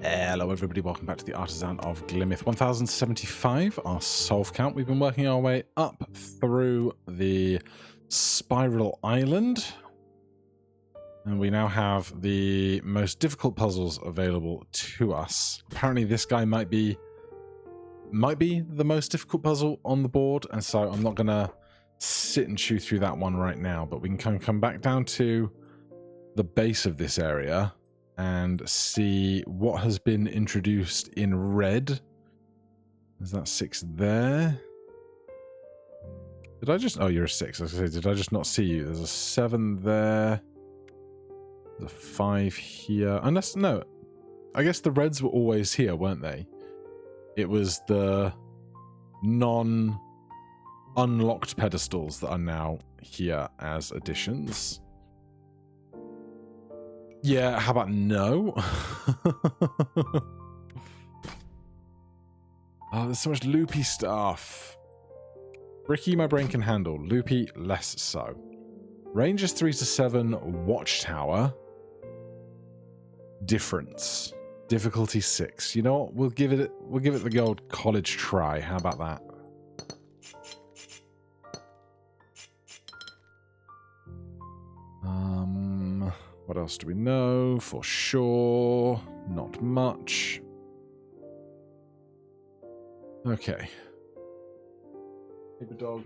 Hello everybody, welcome back to the Artisan of Glimmith 1075, our solve count. We've been working our way up through the spiral island, and we now have the most difficult puzzles available to us. Apparently this guy might be the most difficult puzzle on the board, and so I'm not going to sit and chew through that one right now, but we can come back down to the base of this area and see what has been introduced in red. Is that 6 there? Did I just... Oh, you're a 6. I was going to say, did I just not see you? There's a 7 there. There's a 5 here. Unless... No. I guess the reds were always here, weren't they? It was the non-unlocked pedestals that are now here as additions. Yeah, how about no? Oh, there's so much loopy stuff. Bricky, my brain can handle. Loopy, less so. Range is 3 to 7. Watchtower. Difference. Difficulty 6. You know what? We'll give it the old college try. How about that? What else do we know? For sure, not much. Okay. Paper dog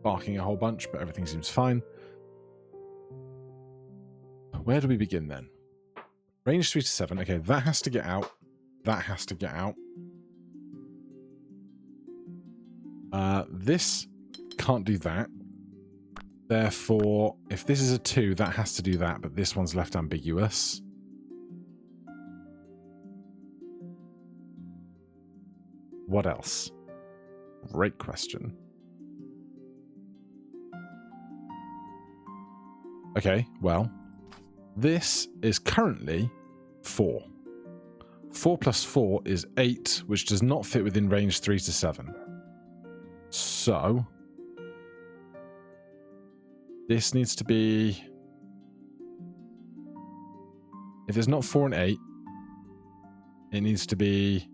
barking a whole bunch, but everything seems fine. Where do we begin then? Range 3 to 7. Okay, that has to get out. That has to get out. This can't do that. Therefore, if this is a 2, that has to do that, but this one's left ambiguous. What else? Great question. Okay, well, this is currently 4. 4 plus 4 is 8, which does not fit within range 3 to 7. So... this needs to be... if it's not 4 and 8, it needs to be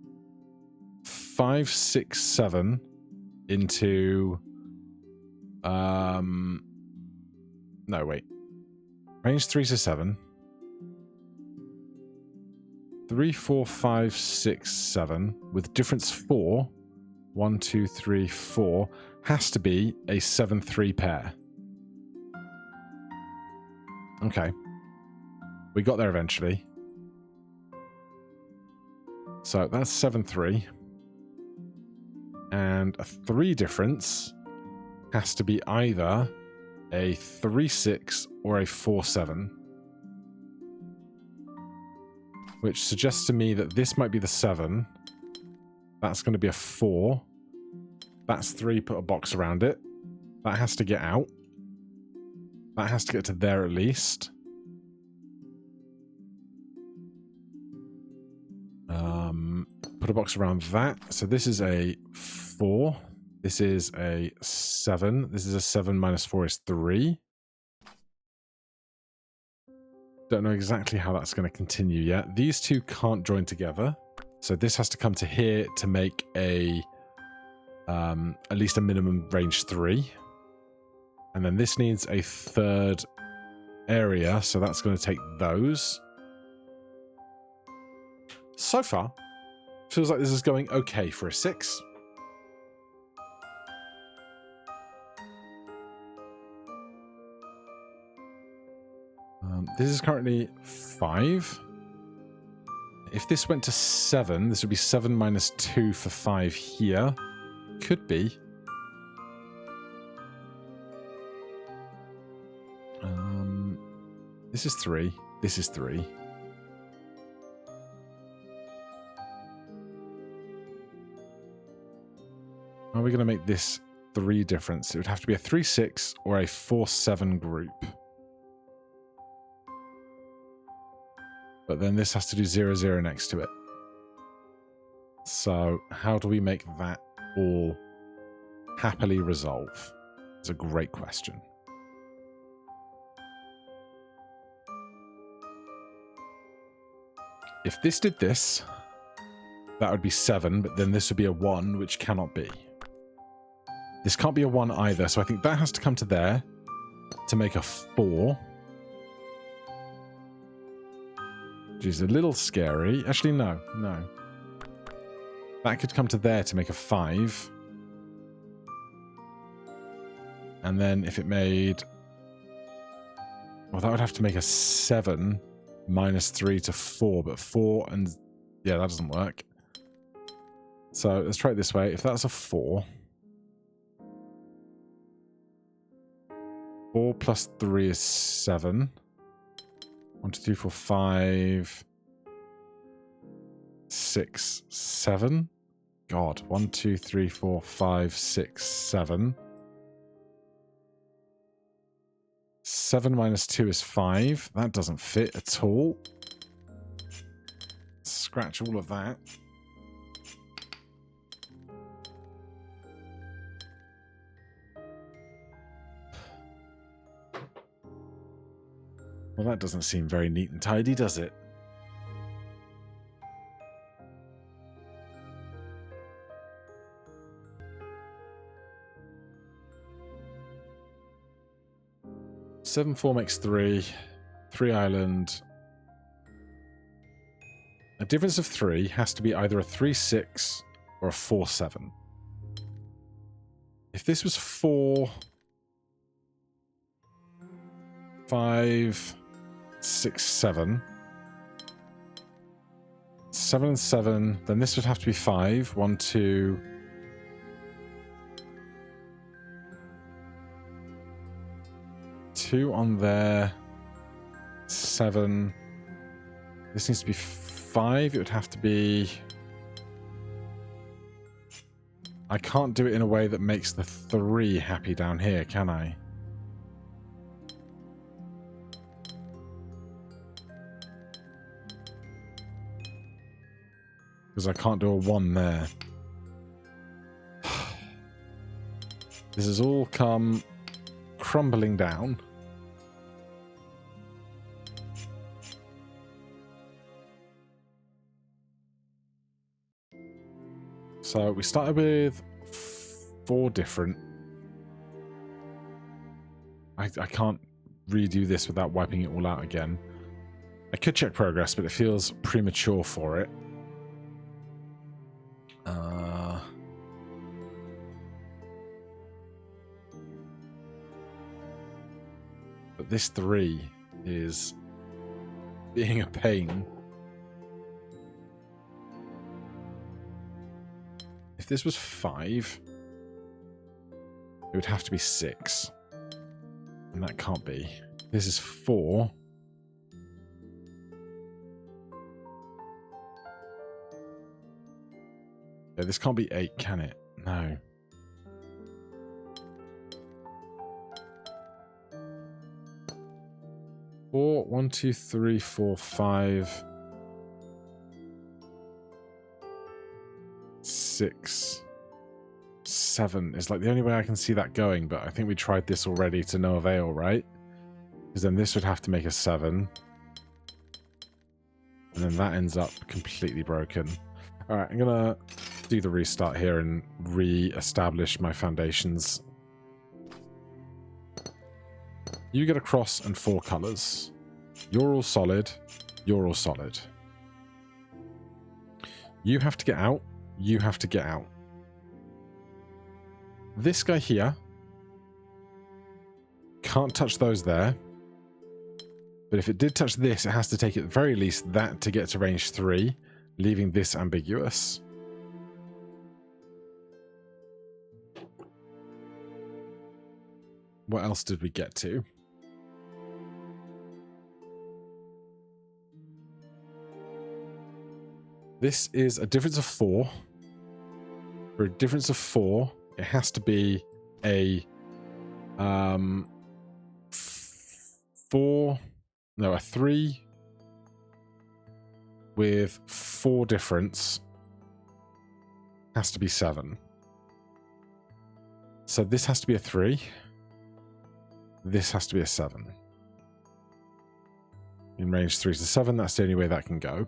5, 6, 7 into... no, wait. Range 3 to 7. 3, 4, 5, 6, 7. With difference 4. 1, 2, 3, 4. Has to be a 7-3 pair. Okay. We got there eventually. So that's 7-3. And a 3 difference has to be either a 3-6 or a 4-7. Which suggests to me that this might be the 7. That's going to be a 4. That's 3, put a box around it. That has to get out. That has to get to there at least. Put a box around that. So this is a 4. This is a 7. This is a 7 minus 4 is 3. Don't know exactly how that's going to continue yet. These two can't join together. So this has to come to here to make a at least a minimum range 3. And then this needs a 3rd area, so that's going to take those. So far, feels like this is going okay for a 6. This is currently 5. If this went to 7, this would be 7 minus 2 for 5 here. Could be. This is 3. This is 3. How are we going to make this 3 difference? It would have to be a 3-6 or a 4-7 group. But then this has to do 0-0 next to it. So how do we make that all happily resolve? It's a great question. if this did this, that would be 7, but then this would be a 1, which cannot be. This can't be a 1 either, so I think that has to come to there to make a 4. Which is a little scary. Actually, no. That could come to there to make a 5. And then if it made... Well, that would have to make a 7 minus 3 to 4, but 4 and... Yeah, that doesn't work. So let's try it this way. If that's a 4... 4 plus 3 is 7. 1, 2, 3, 4, 5... 6, 7. God. 1, 2, 3, 4, 5, 6, 7. 7 minus 2 is 5. That doesn't fit at all. Scratch all of that. Well, that doesn't seem very neat and tidy, does it? Seven 4 makes 3. 3 island. A difference of 3 has to be either a 3-6 or a 4-7. If this was 4, 5, 6, 7. 7 and 7, then this would have to be 5. 1, 2. 2 on there. 7. This needs to be 5. It would have to be... I can't do it in a way that makes the 3 happy down here, can I? Because I can't do a 1 there. This has all come crumbling down. So we started with 4 different. I can't redo this without wiping it all out again. I could check progress, but it feels premature for it. But this 3 is being a pain. If this was 5, it would have to be 6. And that can't be. This is 4. Yeah, this can't be 8, can it? No. Four, 1, 2, 3, 4, 5, 6, 7 is like the only way I can see that going, but I think we tried this already to no avail, right? Because then this would have to make a 7. And then that ends up completely broken. Alright, I'm gonna do the restart here and re-establish my foundations. You get a cross and 4 colours. You're all solid. You're all solid. You have to get out. You have to get out. This guy here can't touch those there. But if it did touch this, it has to take at the very least that to get to range 3, leaving this ambiguous. What else did we get to? This is a difference of 4. For a difference of 4, it has to be a 3 with 4 difference has to be 7. So this has to be a 3. This has to be a 7. In range 3 to 7, that's the only way that can go.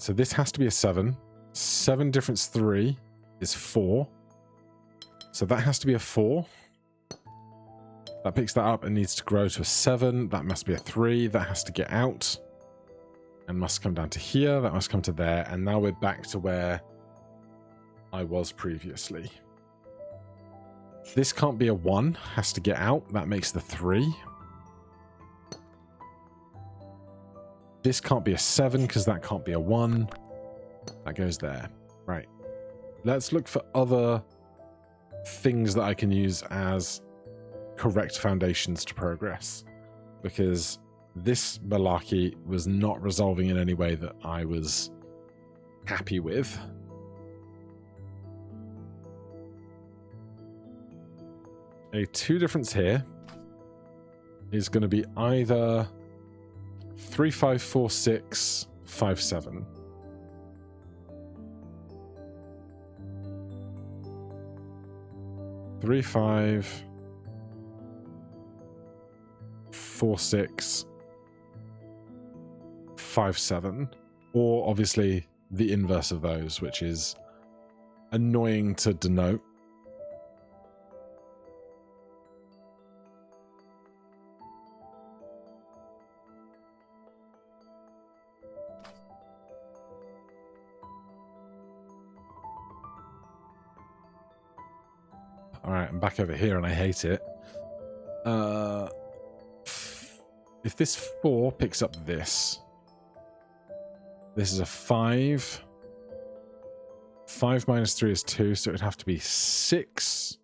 So this has to be a 7. 7 difference 3 is 4. So that has to be a 4. That picks that up and needs to grow to a 7. That must be a 3. That has to get out and must come down to here. That must come to there. And now we're back to where I was previously. This can't be a 1. Has to get out. That makes the 3. This can't be a 7 because that can't be a 1. That goes there. Right. Let's look for other things that I can use as correct foundations to progress. Because this malarkey was not resolving in any way that I was happy with. A 2 difference here is going to be either 3, 5, 4, 6, 5, 7. Three, 5, 4, 6, 5, 7. Or obviously the inverse of those, which is annoying to denote. Alright, I'm back over here and I hate it. If this 4 picks up this is a 5. 5 minus 3 is 2, so it would have to be 6.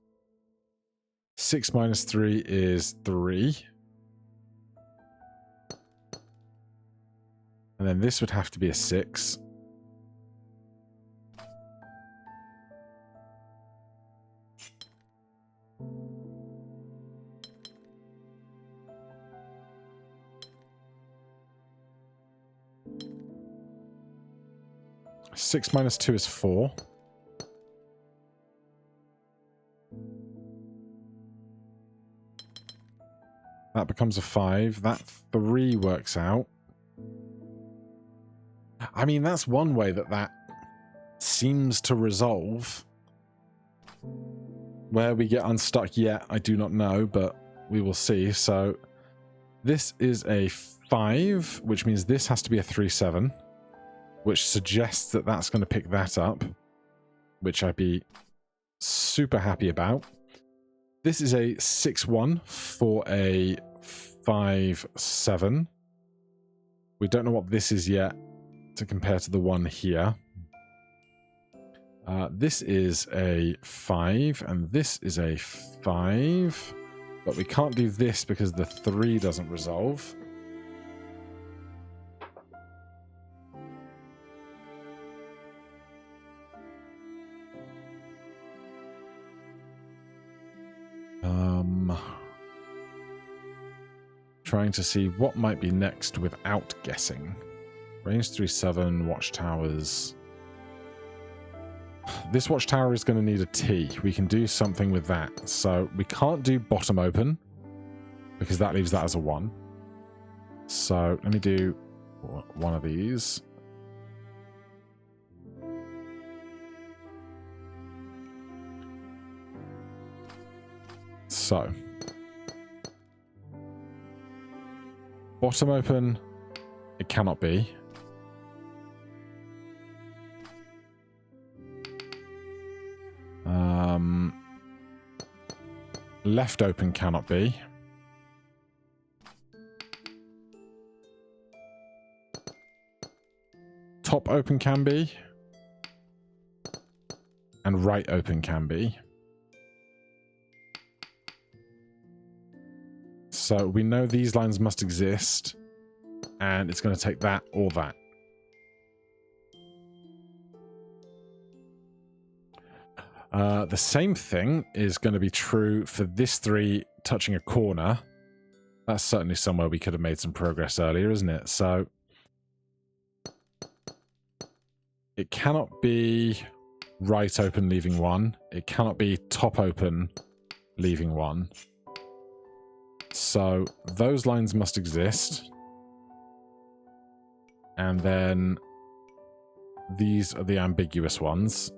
6 minus 3 is 3. And then this would have to be a 6. Six minus 2 is 4. That becomes a 5. That 3 works out. I mean, that's one way that seems to resolve. Where we get unstuck yet, I do not know, but we will see. So this is a 5, which means this has to be a 3, 7. Which suggests that that's going to pick that up, which I'd be super happy about. This is a 6-1 for a 5-7. We don't know what this is yet to compare to the one here. This is a 5, and this is a 5. But we can't do this because the 3 doesn't resolve. Trying to see what might be next without guessing. Range 3-7, watchtowers. This watchtower is going to need a T. We can do something with that. So we can't do bottom open because that leaves that as a 1. So let me do one of these. So bottom open, it cannot be. Left open cannot be. Top open can be. And right open can be. So we know these lines must exist, and it's going to take that or that. The same thing is going to be true for this 3 touching a corner. That's certainly somewhere we could have made some progress earlier, isn't it? So it cannot be right open leaving 1. It cannot be top open leaving 1. So those lines must exist. And then These are the ambiguous ones.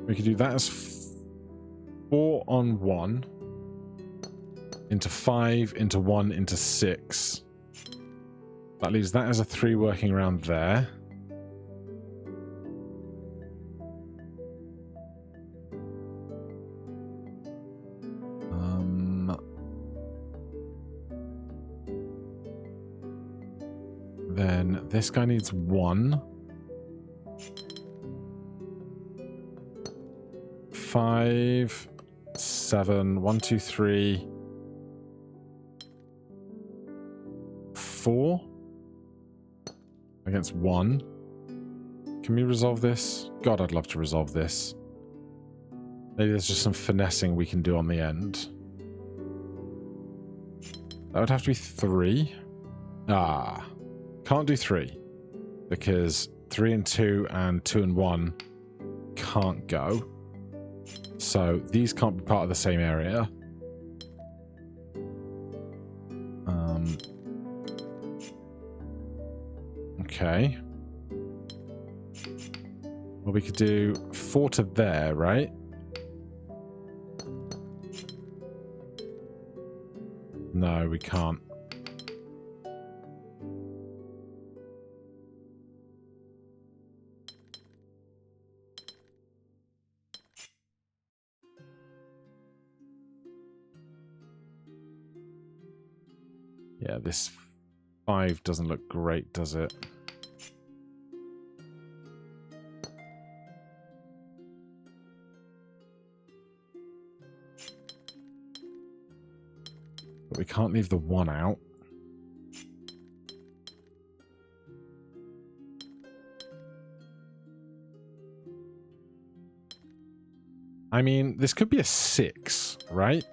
We could do that as 4 on 1, into 5, into 1, into 6. That leaves that as a 3 working around there. Then this guy needs 1. 5, 7, 1, 2, 3, 4 against 1. Can we resolve this? God, I'd love to resolve this. Maybe there's just some finessing we can do on the end. That would have to be 3. Ah, can't do 3 because 3 and 2 and 2 and 1 can't go. So these can't be part of the same area. Okay. Well, we could do 4 to there, right? No, we can't. Yeah, this 5 doesn't look great, does it? But we can't leave the 1 out. I mean, this could be a 6, right?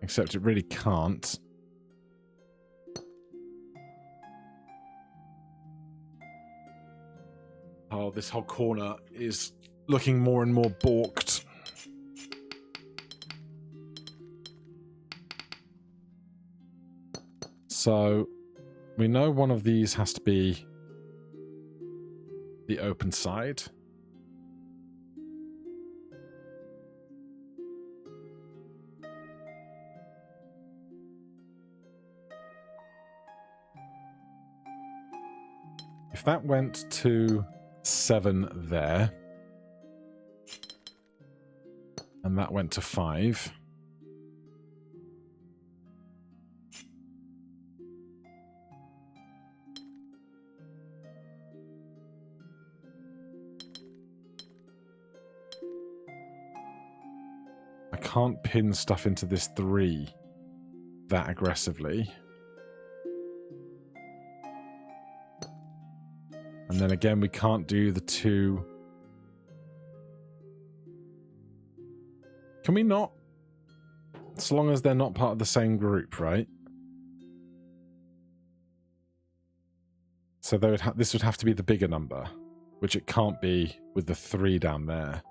Except it really can't. Oh, this whole corner is looking more and more balked. So, we know one of these has to be the open side. If that went to 7 there, and that went to 5, I can't pin stuff into this 3 that aggressively. And then again, we can't do the 2. Can we not? As long as they're not part of the same group, right? So this would have to be the bigger number, which it can't be with the 3 down there.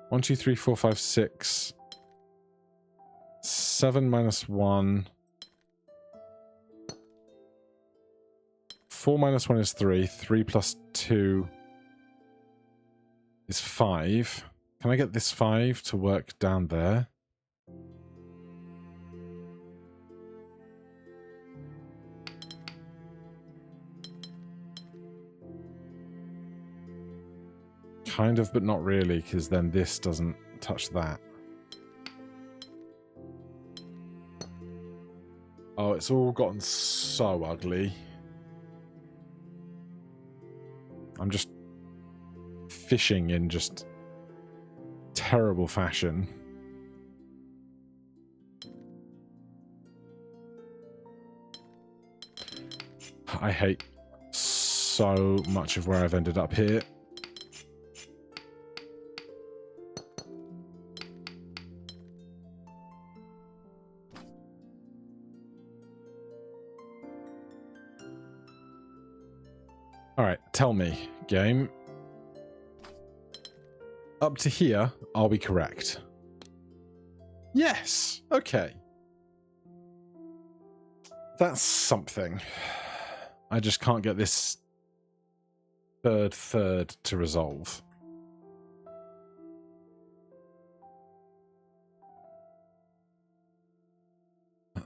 One, 2, 3, 4, 5, 6. 7 minus 1. 4 minus 1 is 3. 3 plus 2 is 5. Can I get this 5 to work down there? Kind of, but not really, because then this doesn't touch that. Oh, it's all gotten so ugly. I'm just fishing in just terrible fashion. I hate so much of where I've ended up here. Alright, tell me, game. Up to here, are we correct? Yes! Okay. That's something. I just can't get this third to resolve.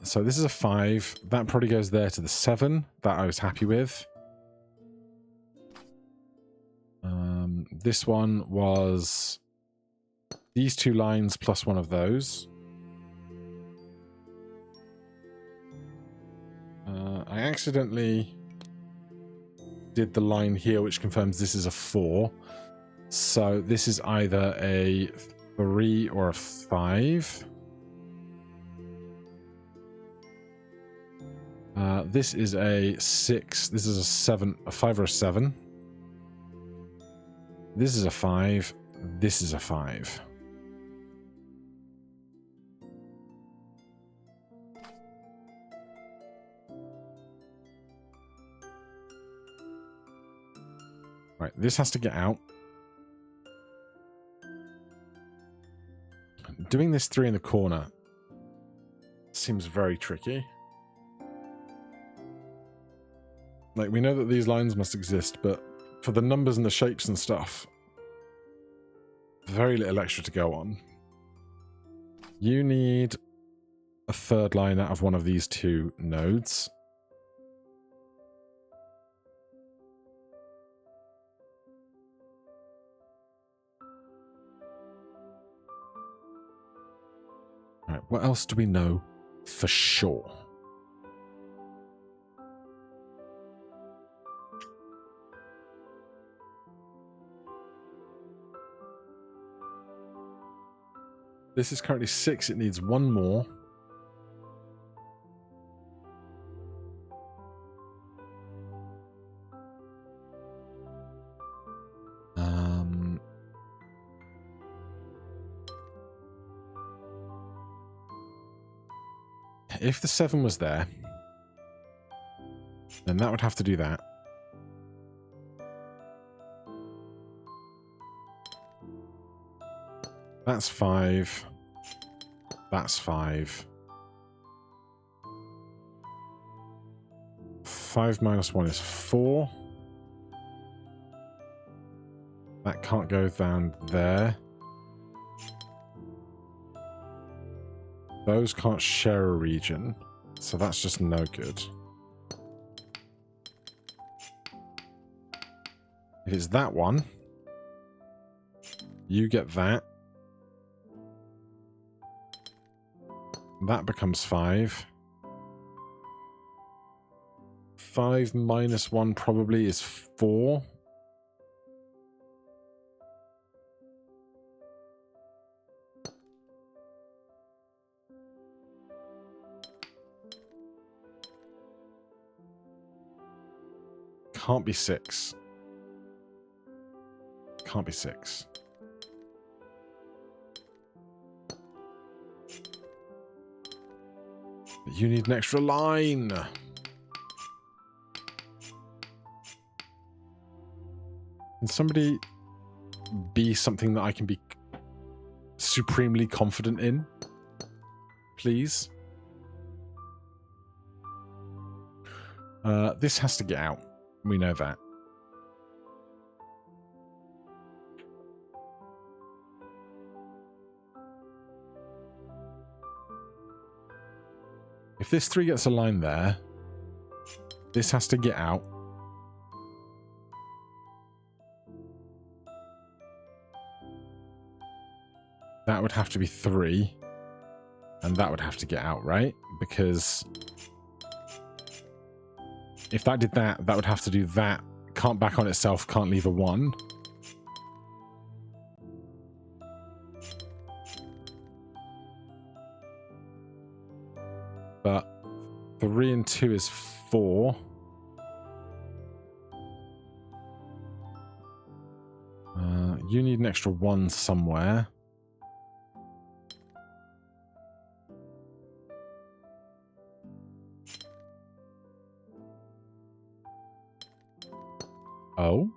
So this is a 5. That probably goes there to the 7 that I was happy with. This one was these 2 lines plus one of those. I accidentally did the line here, which confirms this is a 4. So this is either a 3 or a 5. This is a 6. This is a 7, a 5 or a 7. This is a 5. This is a 5. Right, this has to get out. Doing this 3 in the corner seems very tricky. Like, we know that these lines must exist, but for the numbers and the shapes and stuff, very little extra to go on. You need a 3rd line out of one of these 2 nodes. Right, what else do we know for sure? This is currently 6. It needs 1 more. If the 7 was there, then that would have to do that. That's 5. That's 5. 5 minus 1 is 4. That can't go down there. Those can't share a region, so that's just no good. If it's that one, you get that. That becomes 5. 5 minus 1 probably is 4. Can't be 6. Can't be 6. You need an extra line. Can somebody be something that I can be supremely confident in? Please? This has to get out. We know that. If this 3 gets a line there, this has to get out. That would have to be 3. And that would have to get out, right? Because if that did that, that would have to do that. Can't back on itself, can't leave a 1. But 3 and 2 is 4. you need an extra 1 somewhere. Oh?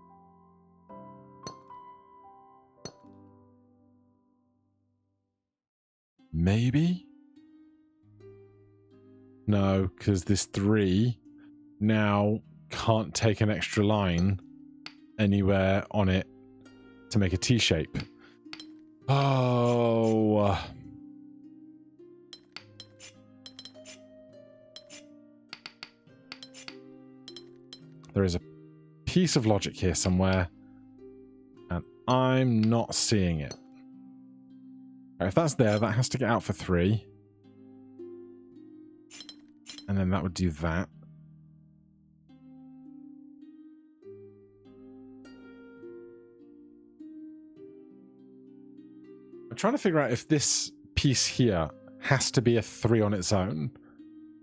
Maybe? No, because this 3 now can't take an extra line anywhere on it to make a T shape. Oh. There is a piece of logic here somewhere, and I'm not seeing it. If that's there, that has to get out for 3. And then that would do that. I'm trying to figure out if this piece here has to be a 3 on its own,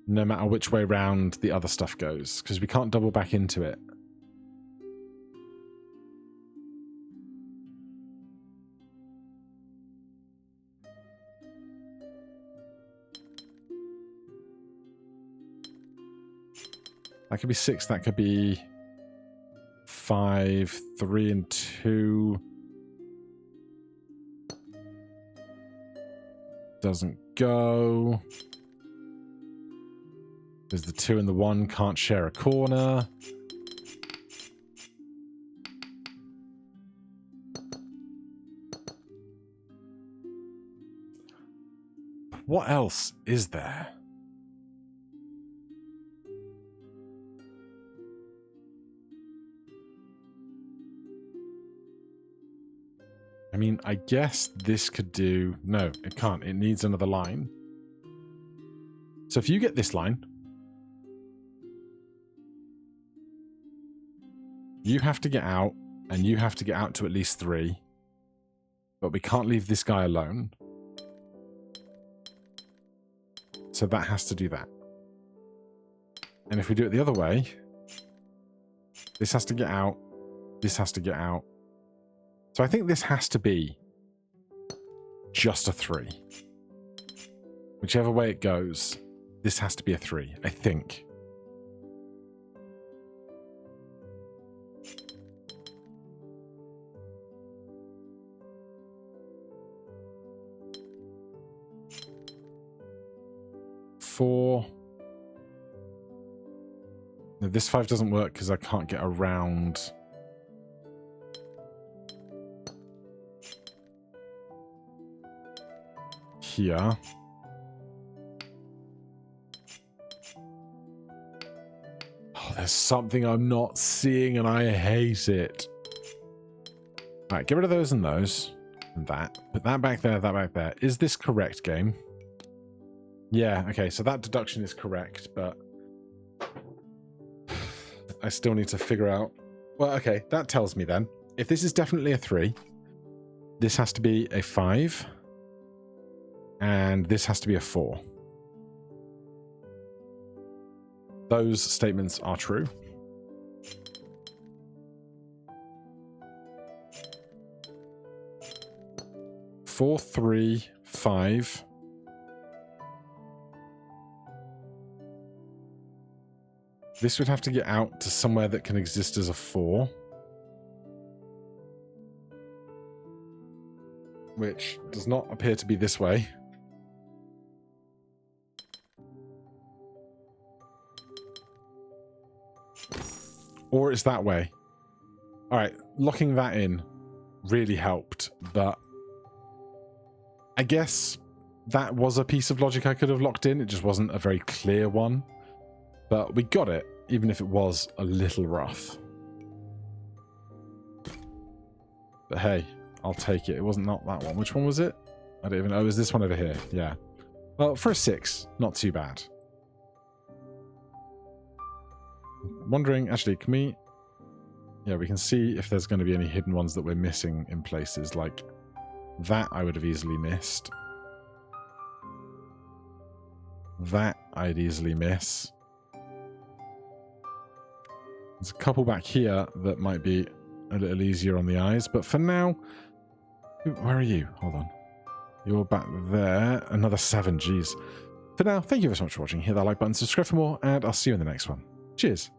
no matter which way round the other stuff goes, because we can't double back into it. That could be 6, that could be 5, 3 and 2. Doesn't go. There's the 2 and the 1 can't share a corner. What else is there? I mean, I guess this could do... No, it can't. It needs another line. So if you get this line, you have to get out, and you have to get out to at least 3. But we can't leave this guy alone. So that has to do that. And if we do it the other way, this has to get out, this has to get out. So I think this has to be just a 3. Whichever way it goes, this has to be a 3, I think. Four. No, this 5 doesn't work because I can't get around. Here. Oh, there's something I'm not seeing and I hate it. Alright, get rid of those and those. And that. Put that back there, that back there. Is this correct, game? Yeah, okay, so that deduction is correct, but I still need to figure out... Well, okay, that tells me then. If this is definitely a 3, this has to be a 5. And this has to be a 4. Those statements are true. Four, 3, 5. This would have to get out to somewhere that can exist as a 4. Which does not appear to be this way. Or it's that way. Alright, locking that in really helped, but I guess that was a piece of logic I could have locked in. It just wasn't a very clear one. But we got it, even if it was a little rough. But hey, I'll take it. It wasn't not that one. Which one was it? I don't even know. It was this one over here. Yeah. Well, for a 6, not too bad. Wondering, actually, can we... Yeah, we can see if there's going to be any hidden ones that we're missing in places. Like, that I would have easily missed. That I'd easily miss. There's a couple back here that might be a little easier on the eyes. But for now, where are you? Hold on. You're back there. Another 7, jeez. For now, thank you very much for watching. Hit that like button, subscribe for more, and I'll see you in the next one. Cheers.